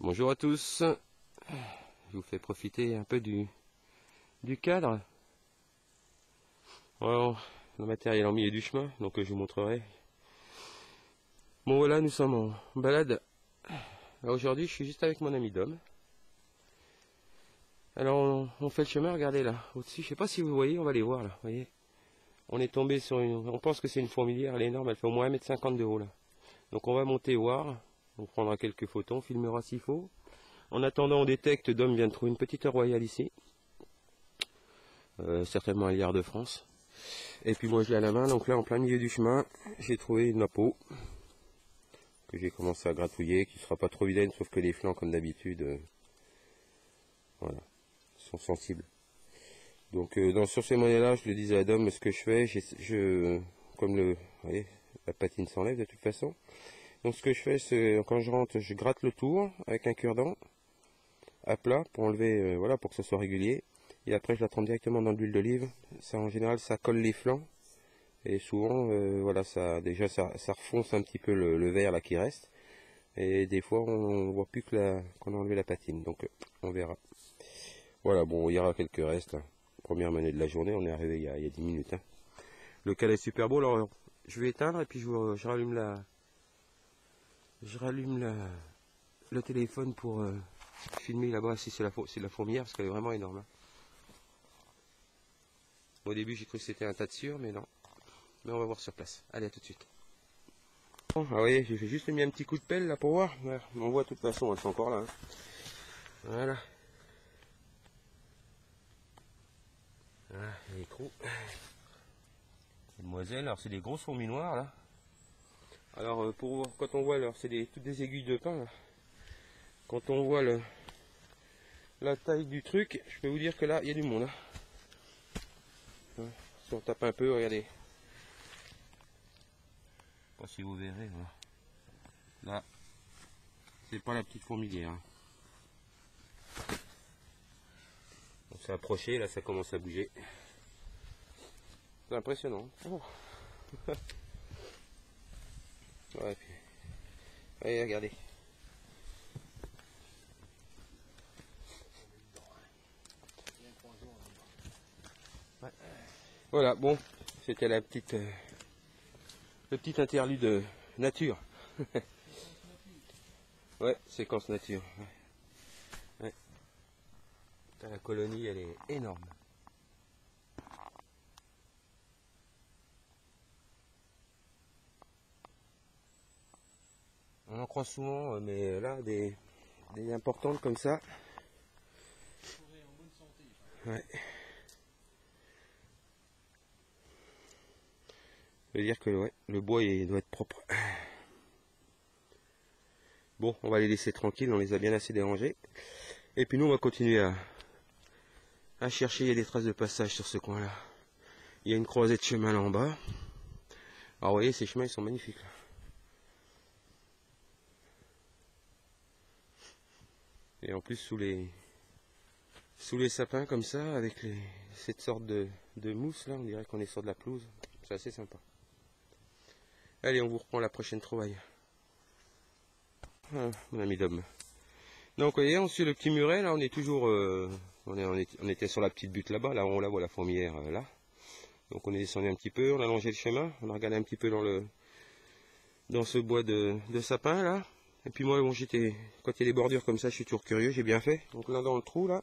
Bonjour à tous, je vous fais profiter un peu du cadre. Alors, le matériel en milieu du chemin, donc je vous montrerai. Bon voilà, nous sommes en balade. Alors aujourd'hui, je suis juste avec mon ami Dom. Alors on fait le chemin, regardez là, au-dessus, je sais pas si vous voyez, on va les voir là, vous voyez. On est tombé sur on pense que c'est une fourmilière, elle est énorme, elle fait au moins 1,50 m de haut là. Donc on va monter voir, on prendra quelques photos, on filmera s'il faut. En attendant, on détecte, Dom vient de trouver une petite royale ici. Certainement un liard de France. Et puis moi je l'ai à la main, donc là en plein milieu du chemin, j'ai trouvé une napo que j'ai commencé à gratouiller, qui ne sera pas trop vilaine, sauf que les flancs comme d'habitude, voilà, sont sensibles. Donc sur ces monnaies-là, je le disais à Dom, ce que je fais, comme vous voyez, la patine s'enlève de toute façon. Donc ce que je fais, c'est quand je rentre, je gratte le tour avec un cure-dent à plat pour enlever, voilà, pour que ce soit régulier. Et après, je la trempe directement dans l'huile d'olive. Ça, en général, ça colle les flancs. Et souvent, voilà, ça refonce un petit peu le verre là qui reste. Et des fois, on voit plus que qu'on a enlevé la patine. Donc, on verra. Voilà, bon, il y aura quelques restes. Hein. Première manée de la journée, on est arrivé il y a 10 minutes. Hein. Le cal est super beau. Alors, je vais éteindre et puis je rallume le téléphone pour filmer là-bas si c'est la fourmilière parce qu'elle est vraiment énorme. Hein. Au début, j'ai cru que c'était un tas de sueur, mais non. Mais on va voir sur place. Allez, à tout de suite. Bon, ah oui, j'ai juste mis un petit coup de pelle là pour voir. Ouais, on voit de toute façon, elles sont encore là. Hein. Voilà. Voilà, les trous. Demoiselles, alors c'est des grosses fourmis noires là. Alors quand on voit, alors c'est toutes des aiguilles de pin là. Quand on voit la taille du truc, je peux vous dire que là, il y a du monde. Hein. Si on tape un peu, regardez. Je sais pas si vous verrez. Voilà. Là, c'est pas la petite fourmilière. Hein. On s'est approché, là ça commence à bouger. C'est impressionnant. Oh. Ouais, puis... Allez, regardez. Ouais. Voilà, bon, c'était le petit interlude nature. Ouais, séquence nature. Ouais. Ouais. La colonie, elle est énorme. On en croit souvent, mais là, des importantes comme ça. Ouais. Ça veut dire que ouais, le bois doit être propre. Bon, on va les laisser tranquilles, on les a bien assez dérangés. Et puis nous, on va continuer à chercher. Il y a des traces de passage sur ce coin-là. Il y a une croisée de chemin là en bas. Alors vous voyez, ces chemins, ils sont magnifiques. Là. Et en plus, sous les sapins comme ça, avec cette sorte de mousse là, on dirait qu'on est sur de la pelouse. C'est assez sympa. Allez, on vous reprend la prochaine trouvaille. Ah, mon ami Dom. Donc, vous voyez, on suit le petit muret, là, on est toujours... on était sur la petite butte là-bas, là, on la voit la fourmilière, là. Donc, on est descendu un petit peu, on a longé le chemin, on a regardé un petit peu dans ce bois de sapin, là. Et puis moi, bon, quand il y a des bordures comme ça, je suis toujours curieux, j'ai bien fait. Donc là, dans le trou, là,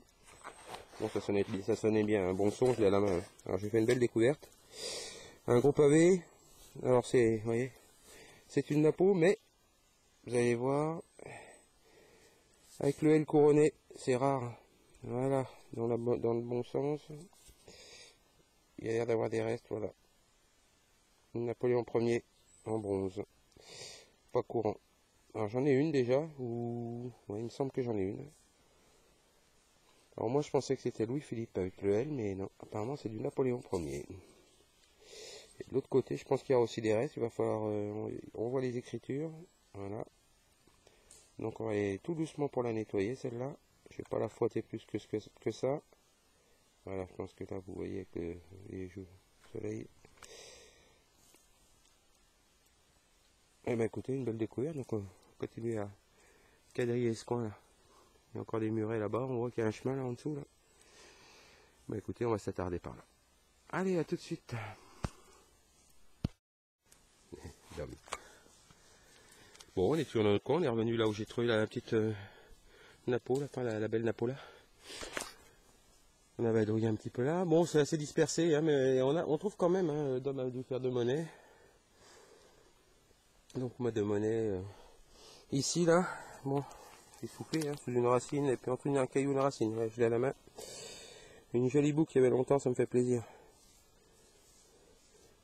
bon, ça sonnait bien, un bon son, je l'ai à la main. Là. Alors, j'ai fait une belle découverte. Un gros pavé, alors vous voyez, c'est une napo, mais, vous allez voir... Avec le L couronné, c'est rare. Voilà, dans le bon sens. Il y a l'air d'avoir des restes, voilà. Napoléon Ier en bronze. Pas courant. Alors j'en ai une déjà, ou... Ouais, il me semble que j'en ai une. Alors moi je pensais que c'était Louis-Philippe avec le L, mais non, apparemment c'est du Napoléon Ier. Et de l'autre côté, je pense qu'il y a aussi des restes, il va falloir... on voit les écritures, voilà. Donc on va aller tout doucement pour la nettoyer celle-là. Je vais pas la frotter plus que ça. Voilà, je pense que là vous voyez que les jours soleil. Eh ben écoutez, une belle découverte, donc on va continuer à quadriller ce coin là. Il y a encore des murets là-bas, on voit qu'il y a un chemin là en dessous là. Bah écoutez, on va s'attarder par là. Allez, à tout de suite. Bon, on est toujours dans notre coin, on est revenu là où j'ai trouvé la petite napo, enfin la belle napo là. On avait vadrouillé un petit peu là. Bon, c'est assez dispersé, hein, mais on trouve quand même, hein, Dom a dû faire de monnaie. Donc moi de monnaie ici là, bon, j'ai soufflé hein, sous une racine et puis en dessous un caillou de racine, ouais, je l'ai à la main. Une jolie boucle il y avait longtemps, ça me fait plaisir.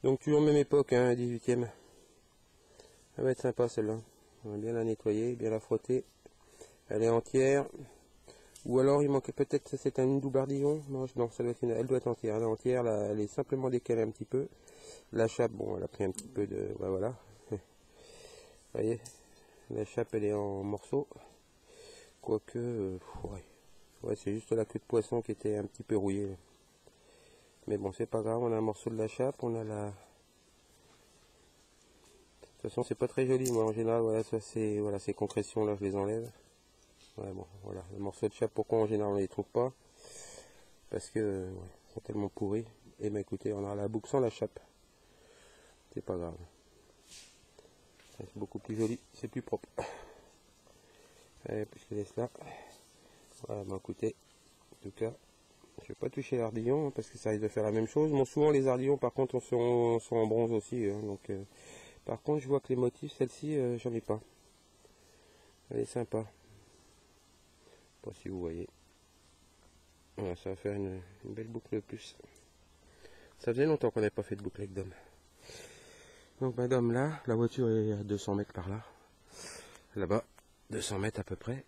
Donc toujours même époque, hein, 18e. Ça va être sympa celle-là. On va bien la nettoyer, bien la frotter. Elle est entière. Ou alors il manquait peut-être, c'est un doubardillon. Non, ça doit être elle doit être entière. Elle est entière, là, elle est simplement décalée un petit peu. La chape, bon, elle a pris un petit peu de... Ouais, voilà. Vous voyez, la chape elle est en morceaux. Quoique, ouais, c'est juste la queue de poisson qui était un petit peu rouillée. Là. Mais bon, c'est pas grave, on a un morceau de la chape, on a la... De toute façon, c'est pas très joli, moi en général, voilà, ça c'est... Voilà, ces concrétions là, je les enlève. Ouais, bon, voilà, le morceau de chape, pourquoi en général on les trouve pas? Parce que, ouais, ils sont tellement pourris. Et ben écoutez, on a la boucle sans la chape. C'est pas grave. C'est beaucoup plus joli, c'est plus propre. Allez, puis je laisse là. Voilà, bah écoutez, en tout cas, je vais pas toucher l'ardillon hein, parce que ça risque de faire la même chose. Bon, souvent les ardillons par contre sont en bronze aussi. Hein, donc, par contre, je vois que les motifs, celle-ci, j'en ai pas. Elle est sympa. Je sais pas si vous voyez. Voilà, ça va faire une belle boucle de plus. Ça faisait longtemps qu'on n'avait pas fait de boucle avec Dom. Donc madame là, la voiture est à 200 mètres par là. Là-bas, 200 mètres à peu près.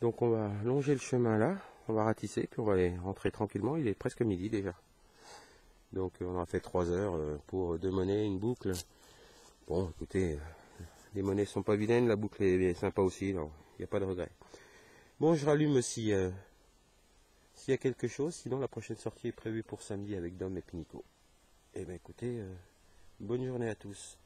Donc on va longer le chemin là, on va ratisser, puis on va aller rentrer tranquillement. Il est presque midi déjà. Donc on a fait 3 heures pour 2 monnaies, une boucle. Bon écoutez, les monnaies sont pas vilaines, la boucle est sympa aussi, il n'y a pas de regret. Bon, je rallume aussi s'il y a quelque chose, sinon la prochaine sortie est prévue pour samedi avec Dom et Pinico. Et bien écoutez, bonne journée à tous.